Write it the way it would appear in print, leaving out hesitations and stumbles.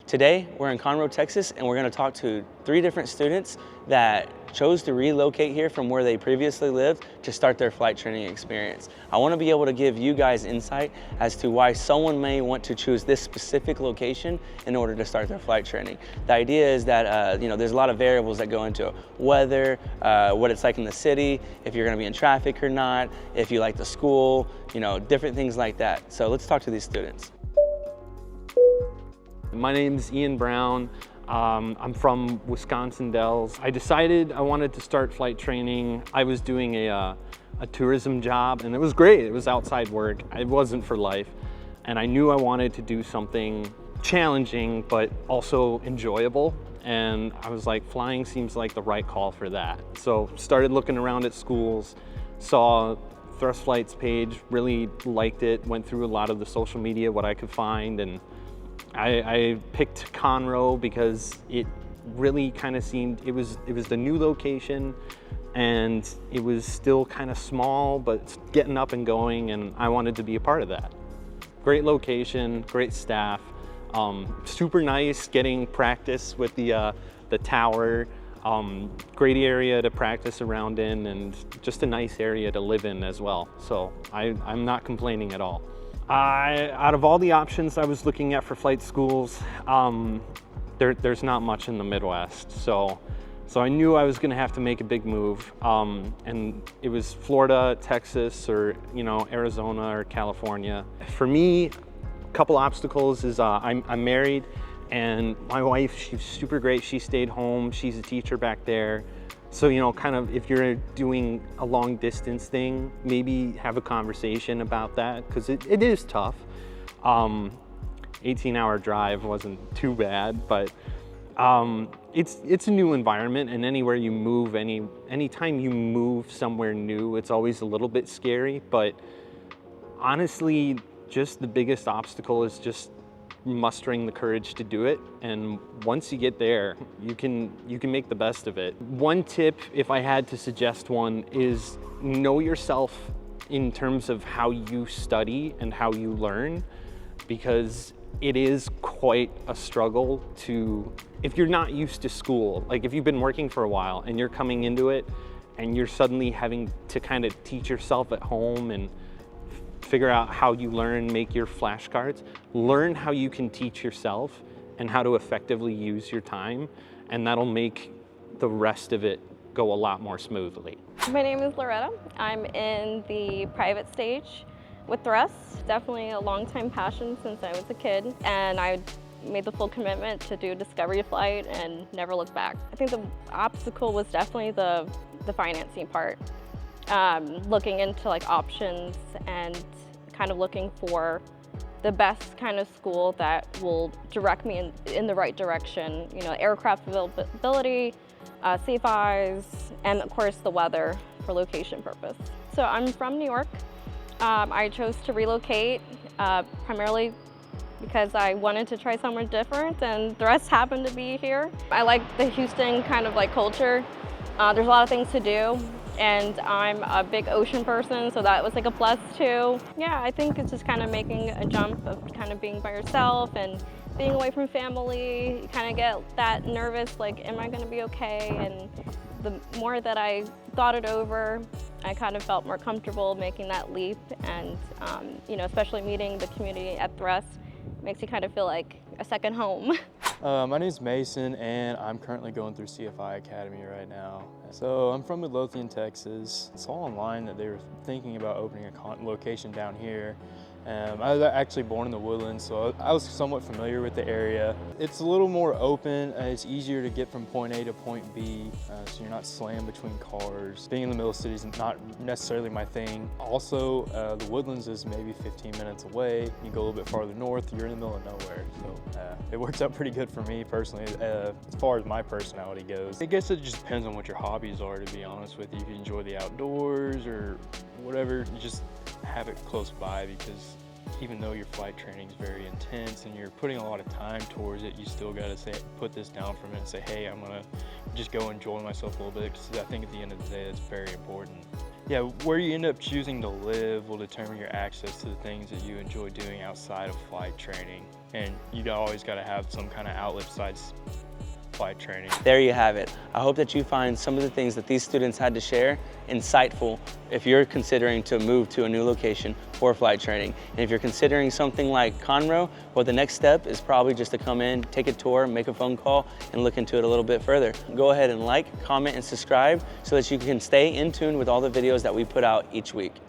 Today, we're in Conroe, Texas, and we're going to talk to 3 different students that chose to relocate here from where they previously lived to start their flight training experience. I want to be able to give you guys insight as to why someone may want to choose this specific location in order to start their flight training. The idea is that there's a lot of variables that go into it. Weather, what it's like in the city, if you're going to be in traffic or not, if you like the school, different things like that. So let's talk to these students. My name's Ian Brown. I'm from Wisconsin Dells. I decided I wanted to start flight training. I was doing a tourism job and it was great. It was outside work. It wasn't for life. And I knew I wanted to do something challenging, but also enjoyable. And I was like, flying seems like the right call for that. So started looking around at schools, saw Thrust Flight's page, really liked it, went through a lot of the social media, what I could find, and I picked Conroe because it really kind of seemed, it was the new location and it was still kind of small, but getting up and going, and I wanted to be a part of that. Great location, great staff, super nice getting practice with the tower, great area to practice around in, and just a nice area to live in as well. So I'm not complaining at all. Out of all the options I was looking at for flight schools, there's not much in the Midwest. So I knew I was gonna have to make a big move. And it was Florida, Texas, or Arizona or California. For me, a couple obstacles is I'm married, and my wife, she's super great. She stayed home, she's a teacher back there. So, kind of if you're doing a long distance thing, maybe have a conversation about that, because it is tough. 18-hour drive wasn't too bad, but it's a new environment, and anywhere you move, anytime you move somewhere new, it's always a little bit scary. But honestly, just the biggest obstacle is just mustering the courage to do it, and once you get there, you can make the best of it. One tip, if I had to suggest one, is know yourself in terms of how you study and how you learn, because it is quite a struggle if you're not used to school. Like if you've been working for a while and you're coming into it and you're suddenly having to kind of teach yourself at home and figure out how you learn, make your flashcards, learn how you can teach yourself and how to effectively use your time, and that'll make the rest of it go a lot more smoothly. My name is Loretta. I'm in the private stage with Thrust. Definitely a long-time passion since I was a kid, and I made the full commitment to do discovery flight and never look back. I think the obstacle was definitely the financing part. Looking into options and kind of looking for the best kind of school that will direct me in the right direction. Aircraft availability, CFIs, and of course the weather for location purpose. So I'm from New York. I chose to relocate primarily because I wanted to try somewhere different, and the rest happened to be here. I like the Houston kind of culture. There's a lot of things to do, and I'm a big ocean person, so that was a plus too. Yeah, I think it's just kind of making a jump of kind of being by yourself and being away from family. You kind of get that nervous, am I gonna be okay? And the more that I thought it over, I kind of felt more comfortable making that leap, and especially meeting the community at Thrust makes you kind of feel like a second home. My name is Mason, and I'm currently going through CFI Academy right now. So I'm from Midlothian, Texas. I saw online that they were thinking about opening a location down here. I was actually born in the Woodlands, so I was somewhat familiar with the area. It's a little more open. It's easier to get from point A to point B, so you're not slammed between cars. Being in the middle of the city is not necessarily my thing. Also, the Woodlands is maybe 15 minutes away. You go a little bit farther north, you're in the middle of nowhere. So it works out pretty good for me personally, as far as my personality goes. I guess it just depends on what your hobbies are, to be honest with you. If you enjoy the outdoors or whatever, you just have it close by, because even though your flight training is very intense and you're putting a lot of time towards it, you still got to put this down for a minute and say, hey, I'm gonna just go enjoy myself a little bit, because I think at the end of the day that's very important. Yeah, where you end up choosing to live will determine your access to the things that you enjoy doing outside of flight training. And you always got to have some kind of outlet besides flight training. There you have it. I hope that you find some of the things that these students had to share insightful if you're considering to move to a new location for flight training. And if you're considering something like Conroe, well, the next step is probably just to come in, take a tour, make a phone call, and look into it a little bit further. Go ahead and like, comment, and subscribe so that you can stay in tune with all the videos that we put out each week.